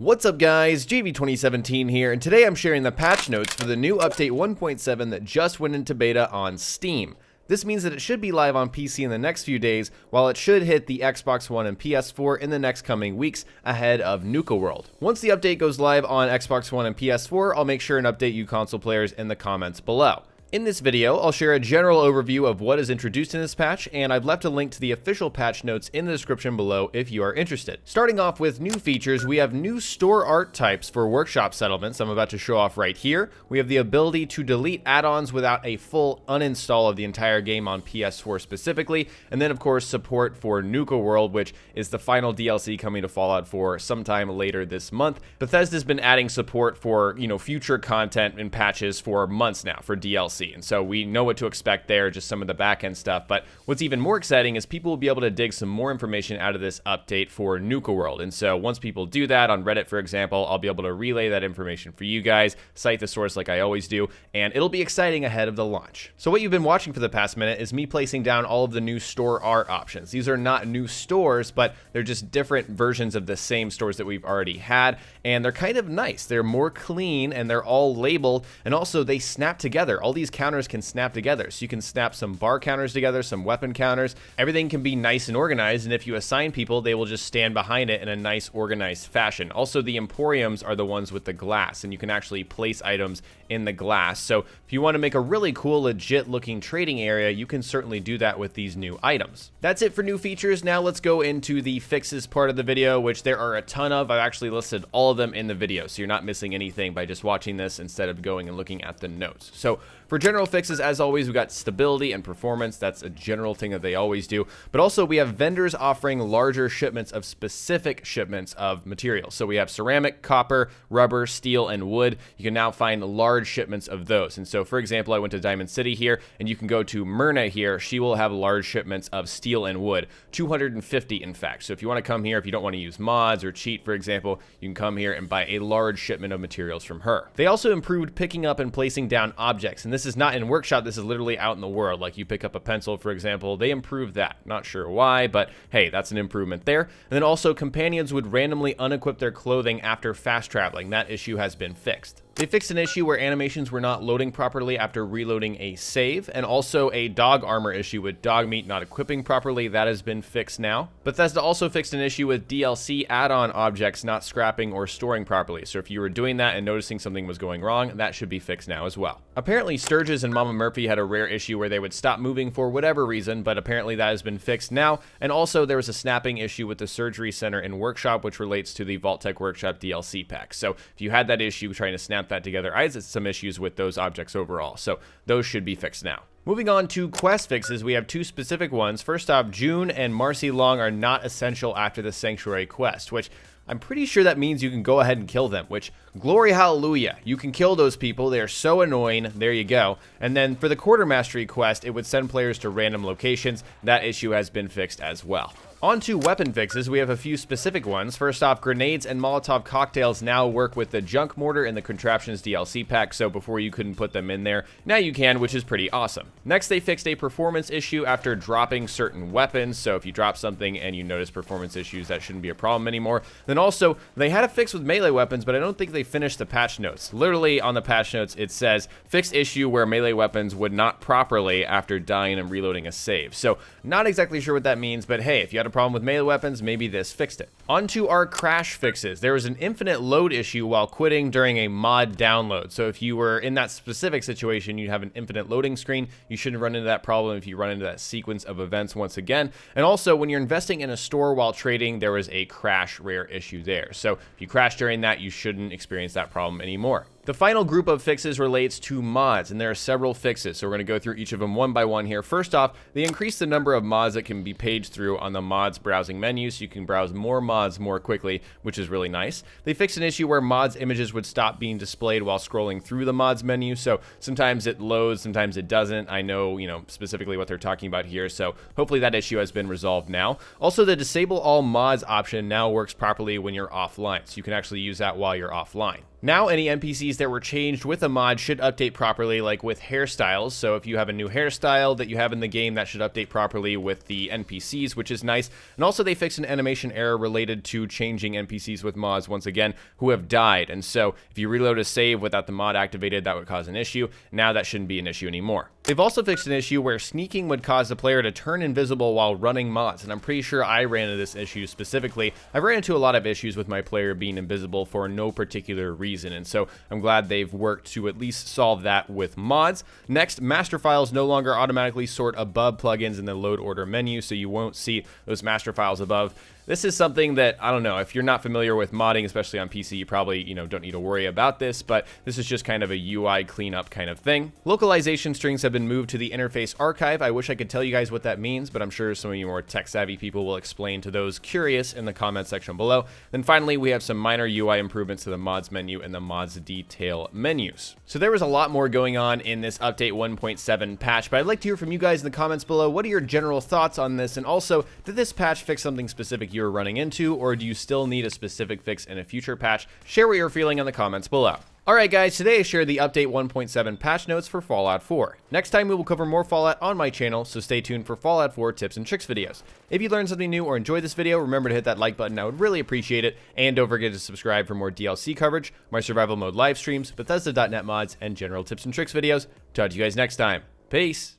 What's up guys, JV2017 here, and today I'm sharing the patch notes for the new update 1.7 that just went into beta on Steam. This means that it should be live on PC in the next few days, while it should hit the Xbox One and PS4 in the next coming weeks ahead of Nuka World. Once the update goes live on Xbox One and PS4, I'll make sure and update you console players in the comments below. In this video, I'll share a general overview of what is introduced in this patch, and I've left a link to the official patch notes in the description below if you are interested. Starting off with new features, we have new store art types for workshop settlements I'm about to show off right here. We have the ability to delete add-ons without a full uninstall of the entire game on PS4 specifically, and then of course support for Nuka World, which is the final DLC coming to Fallout 4 sometime later this month. Bethesda's been adding support for, future content and patches for months now for DLC. And so we know what to expect there, just some of the back-end stuff. But what's even more exciting is people will be able to dig some more information out of this update for Nuka World. And so once people do that on Reddit, for example, I'll be able to relay that information for you guys, cite the source like I always do, and it'll be exciting ahead of the launch. So what you've been watching for the past minute is me placing down all of the new store art options. These are not new stores, but they're just different versions of the same stores that we've already had, and they're kind of nice. They're more clean, and they're all labeled, and also they snap together. All these counters can snap together, so you can snap some bar counters together, some weapon counters. Everything can be nice and organized, and if you assign people, they will just stand behind it in a nice organized fashion. Also, the emporiums are the ones with the glass, and you can actually place items in the glass. So if you want to make a really cool, legit looking trading area, you can certainly do that with these new items. That's it for new features. Now let's go into the fixes part of the video, which there are a ton of. I've actually listed all of them in the video, so you're not missing anything by just watching this instead of going and looking at the notes. So for general fixes, as always, we've got stability and performance. That's a general thing that they always do. But also we have vendors offering larger shipments of specific shipments of materials. So we have ceramic, copper, rubber, steel, and wood. You can now find large shipments of those. And so, for example, I went to Diamond City here, and you can go to Myrna here. She will have large shipments of steel and wood, 250 in fact. So if you want to come here, if you don't want to use mods or cheat, for example, you can come here and buy a large shipment of materials from her. They also improved picking up and placing down objects, and this is not in Workshop, this is literally out in the world. Like you pick up a pencil, for example, they improved that. Not sure why, but hey, that's an improvement there. And then also companions would randomly unequip their clothing after fast traveling. That issue has been fixed. They fixed an issue where animations were not loading properly after reloading a save, and also a dog armor issue with dog meat not equipping properly. That has been fixed now. Bethesda also fixed an issue with DLC add-on objects not scrapping or storing properly. So if you were doing that and noticing something was going wrong, that should be fixed now as well. Apparently Sturgis and Mama Murphy had a rare issue where they would stop moving for whatever reason, but apparently that has been fixed now. And also there was a snapping issue with the Surgery Center in Workshop, which relates to the Vault-Tec Workshop DLC pack. So if you had that issue trying to snap that together, I had some issues with those objects overall, so those should be fixed now. Moving on to quest fixes, we have two specific ones. First off, June and Marcy Long are not essential after the Sanctuary quest, which I'm pretty sure that means you can go ahead and kill them, which, glory hallelujah, you can kill those people. They are so annoying. There you go. And then for the Quarter Mastery quest, it would send players to random locations. That issue has been fixed as well. On to weapon fixes, we have a few specific ones. First off, grenades and Molotov cocktails now work with the junk mortar in the Contraptions DLC pack, so before you couldn't put them in there, now you can, which is pretty awesome. Next, they fixed a performance issue after dropping certain weapons, so if you drop something and you notice performance issues, that shouldn't be a problem anymore. Then also, they had a fix with melee weapons, but I don't think they finished the patch notes. Literally on the patch notes, it says, fixed issue where melee weapons would not properly after dying and reloading a save. So, not exactly sure what that means, but hey, if you had a problem with melee weapons, maybe this fixed it. On to our crash fixes. There was an infinite load issue while quitting during a mod download. So if you were in that specific situation, you'd have an infinite loading screen. You shouldn't run into that problem if you run into that sequence of events once again. And also, when you're investing in a store while trading, there was a crash rare issue there. So if you crash during that, you shouldn't experience that problem anymore. The final group of fixes relates to mods, and there are several fixes, so we're going to go through each of them one by one here. First off, they increased the number of mods that can be paged through on the mods browsing menu, so you can browse more mods more quickly, which is really nice. They fixed an issue where mods images would stop being displayed while scrolling through the mods menu, so sometimes it loads, sometimes it doesn't. I know, specifically what they're talking about here, so hopefully that issue has been resolved now. Also, the disable all mods option now works properly when you're offline, so you can actually use that while you're offline. Now any NPCs that were changed with a mod should update properly, like with hairstyles. So if you have a new hairstyle that you have in the game, that should update properly with the NPCs, which is nice. And also they fixed an animation error related to changing NPCs with mods, once again, who have died. And so if you reload a save without the mod activated, that would cause an issue. Now that shouldn't be an issue anymore. They've also fixed an issue where sneaking would cause the player to turn invisible while running mods, and I'm pretty sure I ran into this issue specifically. I've ran into a lot of issues with my player being invisible for no particular reason, and so I'm glad they've worked to at least solve that with mods. Next, master files no longer automatically sort above plugins in the load order menu, so you won't see those master files above. This is something that, I don't know, if you're not familiar with modding, especially on PC, you probably, don't need to worry about this, but this is just kind of a UI cleanup kind of thing. Localization strings have been moved to the interface archive. I wish I could tell you guys what that means, but I'm sure some of you more tech-savvy people will explain to those curious in the comment section below. Then finally, we have some minor UI improvements to the mods menu and the mods detail menus. So there was a lot more going on in this update 1.7 patch, but I'd like to hear from you guys in the comments below. What are your general thoughts on this? And also, did this patch fix something specific you're running into, or do you still need a specific fix in a future patch? Share what you're feeling in the comments below. Alright guys, today I shared the update 1.7 patch notes for Fallout 4. Next time we will cover more Fallout on my channel, so stay tuned for Fallout 4 tips and tricks videos. If you learned something new or enjoyed this video, remember to hit that like button, I would really appreciate it, and don't forget to subscribe for more DLC coverage, my survival mode live streams, Bethesda.net mods, and general tips and tricks videos. Talk to you guys next time. Peace!